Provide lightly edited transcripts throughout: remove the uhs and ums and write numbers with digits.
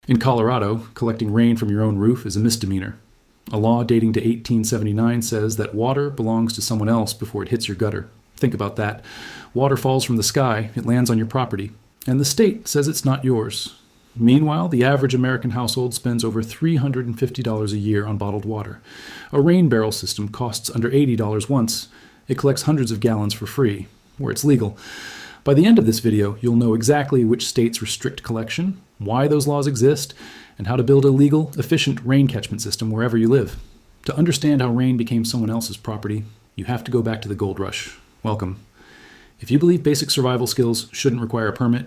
In Colorado, collecting rain from your own roof is a misdemeanor. A law dating to 1879 says that water belongs to someone else before it hits your gutter. Think about that. Water falls from the sky, it lands on your property, and the state says it's not yours. Meanwhile, the average American household spends over $350 a year on bottled water. A rain barrel system costs under $80 once. It collects hundreds of gallons for free, where it's legal. By the end of this video, you'll know exactly which states restrict collection, why those laws exist, and how to build a legal, efficient rain catchment system wherever you live. To understand how rain became someone else's property, you have to go back to the gold rush. Welcome. If you believe basic survival skills shouldn't require a permit,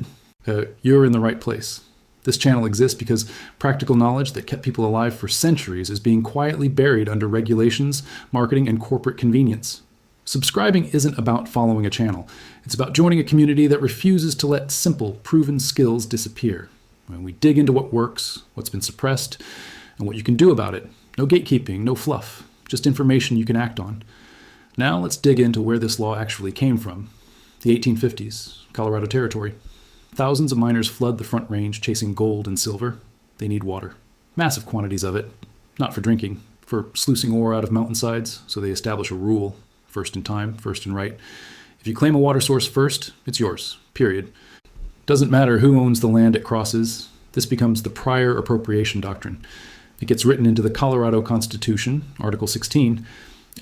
you're in the right place. This channel exists because practical knowledge that kept people alive for centuries is being quietly buried under regulations, marketing, and corporate convenience. Subscribing isn't about following a channel. It's about joining a community that refuses to let simple, proven skills disappear. When we dig into what works, what's been suppressed, and what you can do about it. No gatekeeping, no fluff, just information you can act on. Now let's dig into where this law actually came from. The 1850s, Colorado Territory. Thousands of miners flood the Front Range chasing gold and silver. They need water. Massive quantities of it. Not for drinking, for sluicing ore out of mountainsides, so they establish a rule. First in time, first in right. If you claim a water source first, it's yours, period. Doesn't matter who owns the land it crosses. This becomes the Prior Appropriation Doctrine. It gets written into the Colorado Constitution, Article 16.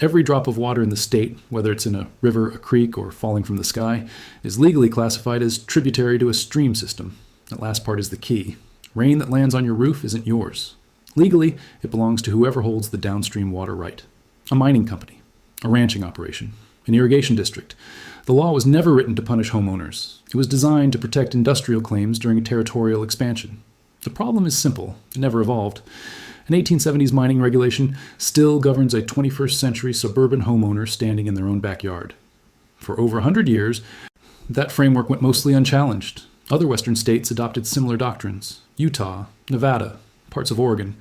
Every drop of water in the state, whether it's in a river, a creek, or falling from the sky, is legally classified as tributary to a stream system. That last part is the key. Rain that lands on your roof isn't yours. Legally, it belongs to whoever holds the downstream water right. A mining company, a ranching operation, an irrigation district. The law was never written to punish homeowners. It was designed to protect industrial claims during a territorial expansion. The problem is simple. It never evolved. An 1870s mining regulation still governs a 21st century suburban homeowner standing in their own backyard. For over 100 years, that framework went mostly unchallenged. Other Western states adopted similar doctrines. Utah, Nevada, parts of Oregon.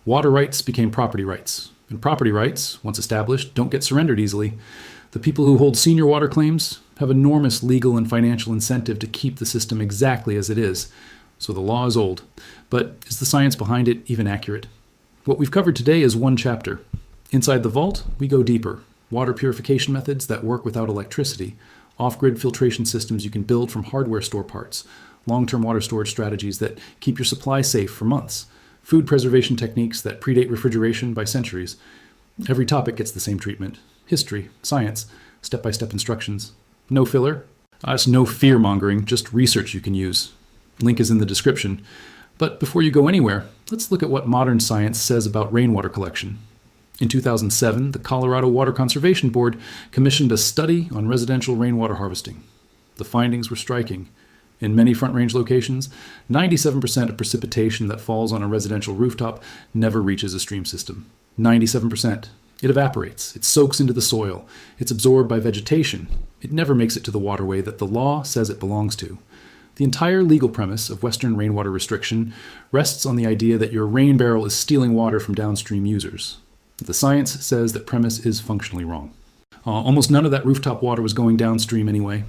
Water rights became property rights. And property rights, once established, don't get surrendered easily. The people who hold senior water claims have enormous legal and financial incentive to keep the system exactly as it is. So the law is old. But is the science behind it even accurate? What we've covered today is one chapter. Inside the vault, we go deeper. Water purification methods that work without electricity, off-grid filtration systems you can build from hardware store parts, long-term water storage strategies that keep your supply safe for months, food preservation techniques that predate refrigeration by centuries. Every topic gets the same treatment. History, science, step-by-step instructions. No filler. That's no fear-mongering, just research you can use. Link is in the description. But before you go anywhere, let's look at what modern science says about rainwater collection. In 2007, the Colorado Water Conservation Board commissioned a study on residential rainwater harvesting. The findings were striking. In many Front Range locations, 97% of precipitation that falls on a residential rooftop never reaches a stream system. 97%. It evaporates. It soaks into the soil. It's absorbed by vegetation. It never makes it to the waterway that the law says it belongs to. The entire legal premise of Western rainwater restriction rests on the idea that your rain barrel is stealing water from downstream users. The science says that premise is functionally wrong. Almost none of that rooftop water was going downstream anyway.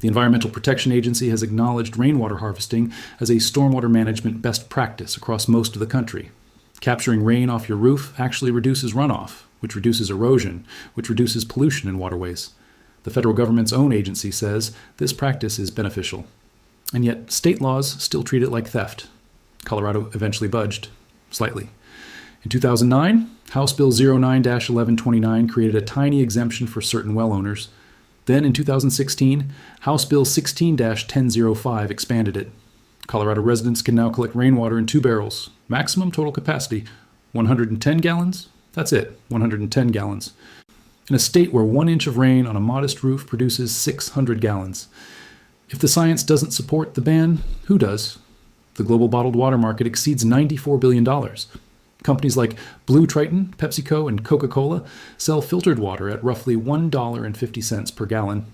The Environmental Protection Agency has acknowledged rainwater harvesting as a stormwater management best practice across most of the country. Capturing rain off your roof actually reduces runoff, which reduces erosion, which reduces pollution in waterways. The federal government's own agency says this practice is beneficial. And yet, state laws still treat it like theft. Colorado eventually budged, slightly. In 2009, House Bill 09-1129 created a tiny exemption for certain well owners. Then in 2016, House Bill 16-1005 expanded it. Colorado residents can now collect rainwater in 2 barrels. Maximum total capacity, 110 gallons? That's it, 110 gallons. In a state where 1 inch of rain on a modest roof produces 600 gallons. If the science doesn't support the ban, who does? The global bottled water market exceeds $94 billion. Companies like Blue Triton, PepsiCo, and Coca-Cola sell filtered water at roughly $1.50 per gallon.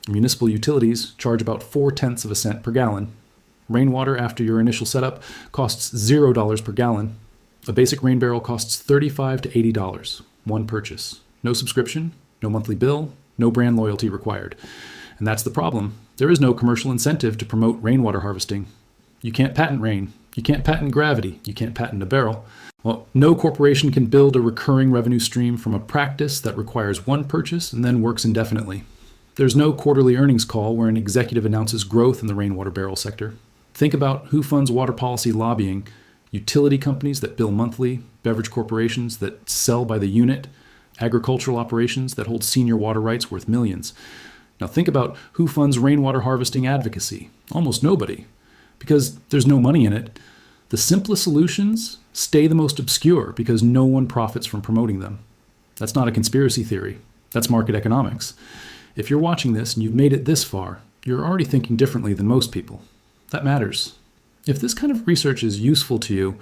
Municipal utilities charge about 0.4 cents per gallon. Rainwater after your initial setup costs $0 per gallon. A basic rain barrel costs $35 to $80, one purchase. No subscription, no monthly bill, no brand loyalty required. And that's the problem. There is no commercial incentive to promote rainwater harvesting. You can't patent rain. You can't patent gravity. You can't patent a barrel. Well, no corporation can build a recurring revenue stream from a practice that requires one purchase and then works indefinitely. There's no quarterly earnings call where an executive announces growth in the rainwater barrel sector. Think about who funds water policy lobbying: utility companies that bill monthly, beverage corporations that sell by the unit, agricultural operations that hold senior water rights worth millions. Now think about who funds rainwater harvesting advocacy: almost nobody, because there's no money in it. The simplest solutions stay the most obscure because no one profits from promoting them. That's not a conspiracy theory. That's market economics. If you're watching this and you've made it this far, you're already thinking differently than most people. That matters. If this kind of research is useful to you,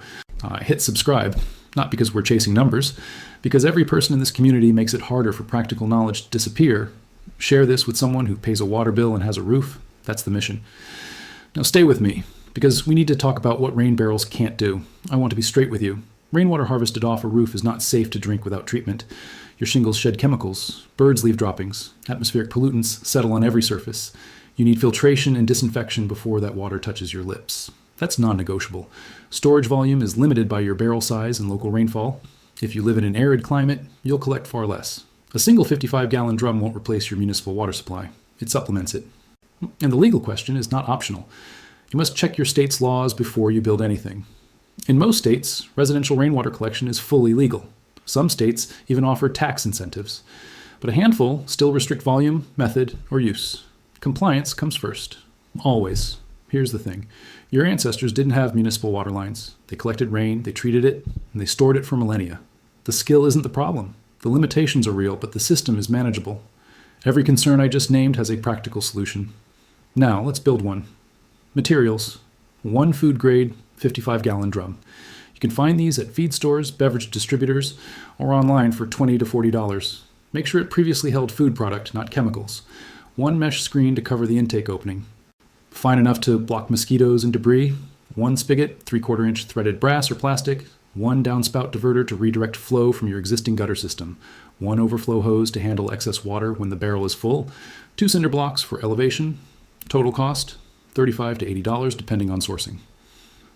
hit subscribe, not because we're chasing numbers, because every person in this community makes it harder for practical knowledge to disappear. Share this with someone who pays a water bill and has a roof. That's the mission. Now stay with me, because we need to talk about what rain barrels can't do. I want to be straight with you. Rainwater harvested off a roof is not safe to drink without treatment. Your shingles shed chemicals, birds leave droppings, atmospheric pollutants settle on every surface. You need filtration and disinfection before that water touches your lips. That's non-negotiable. Storage volume is limited by your barrel size and local rainfall. If you live in an arid climate, you'll collect far less. A single 55-gallon drum won't replace your municipal water supply. It supplements it. And the legal question is not optional. You must check your state's laws before you build anything. In most states, residential rainwater collection is fully legal. Some states even offer tax incentives. But a handful still restrict volume, method, or use. Compliance comes first. Always. Here's the thing. Your ancestors didn't have municipal water lines. They collected rain, they treated it, and they stored it for millennia. The skill isn't the problem. The limitations are real, but the system is manageable. Every concern I just named has a practical solution. Now, let's build one. Materials. One food-grade, 55-gallon drum. You can find these at feed stores, beverage distributors, or online for $20 to $40. Make sure it previously held food product, not chemicals. One mesh screen to cover the intake opening. Fine enough to block mosquitoes and debris. One spigot, 3/4 inch threaded brass or plastic. One downspout diverter to redirect flow from your existing gutter system. One overflow hose to handle excess water when the barrel is full. 2 cinder blocks for elevation. Total cost, $35 to $80 depending on sourcing.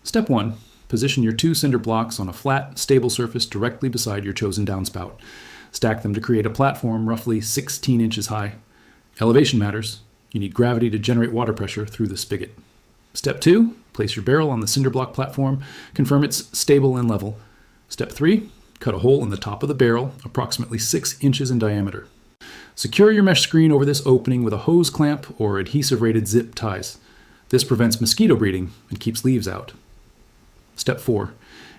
Step 1. Position your 2 cinder blocks on a flat, stable surface directly beside your chosen downspout. Stack them to create a platform roughly 16 inches high. Elevation matters. You need gravity to generate water pressure through the spigot. Step 2. Place your barrel on the cinder block platform. Confirm it's stable and level. Step 3. Cut a hole in the top of the barrel, approximately 6 inches in diameter. Secure your mesh screen over this opening with a hose clamp or adhesive-rated zip ties. This prevents mosquito breeding and keeps leaves out. Step 4.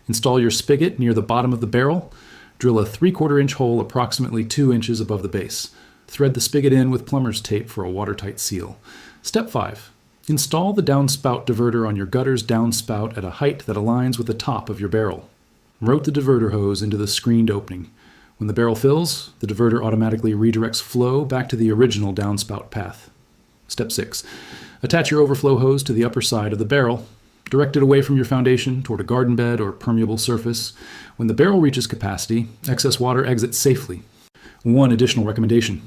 Install your spigot near the bottom of the barrel. Drill a 3/4 inch hole approximately 2 inches above the base. Thread the spigot in with plumber's tape for a watertight seal. Step 5. Install the downspout diverter on your gutter's downspout at a height that aligns with the top of your barrel. Route the diverter hose into the screened opening. When the barrel fills, the diverter automatically redirects flow back to the original downspout path. Step 6. Attach your overflow hose to the upper side of the barrel. Direct it away from your foundation toward a garden bed or permeable surface. When the barrel reaches capacity, excess water exits safely. One additional recommendation.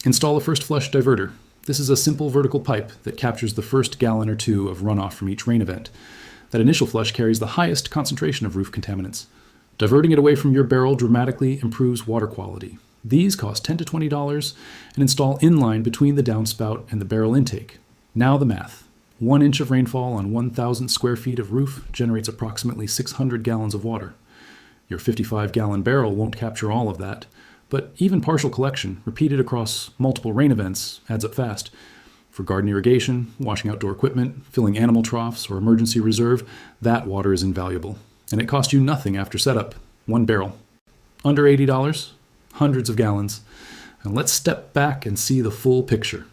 Install a first flush diverter. This is a simple vertical pipe that captures the first gallon or 2 of runoff from each rain event. That initial flush carries the highest concentration of roof contaminants. Diverting it away from your barrel dramatically improves water quality. These cost $10 to $20 and install inline between the downspout and the barrel intake. Now the math. 1 inch of rainfall on 1,000 square feet of roof generates approximately 600 gallons of water. Your 55-gallon barrel won't capture all of that, but even partial collection, repeated across multiple rain events, adds up fast. For garden irrigation, washing outdoor equipment, filling animal troughs, or emergency reserve, that water is invaluable. And it costs you nothing after setup. 1 barrel. Under $80, hundreds of gallons. And let's step back and see the full picture.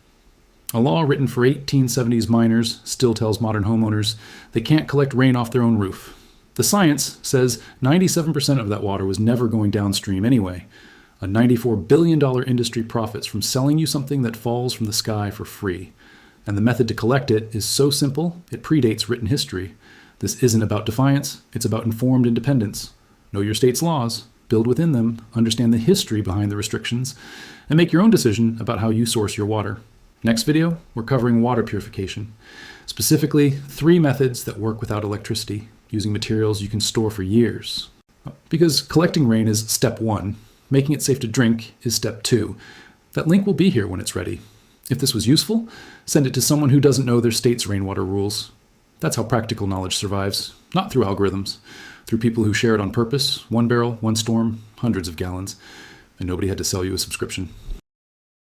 A law written for 1870s miners still tells modern homeowners they can't collect rain off their own roof. The science says 97% of that water was never going downstream anyway. A $94 billion industry profits from selling you something that falls from the sky for free. And the method to collect it is so simple, it predates written history. This isn't about defiance, it's about informed independence. Know your state's laws, build within them, understand the history behind the restrictions, and make your own decision about how you source your water. Next video, we're covering water purification. Specifically, 3 methods that work without electricity. using materials you can store for years. Because collecting rain is step 1, making it safe to drink is step 2. That link will be here when it's ready. If this was useful, send it to someone who doesn't know their state's rainwater rules. That's how practical knowledge survives, not through algorithms, through people who share it on purpose, one barrel, one storm, hundreds of gallons, and nobody had to sell you a subscription.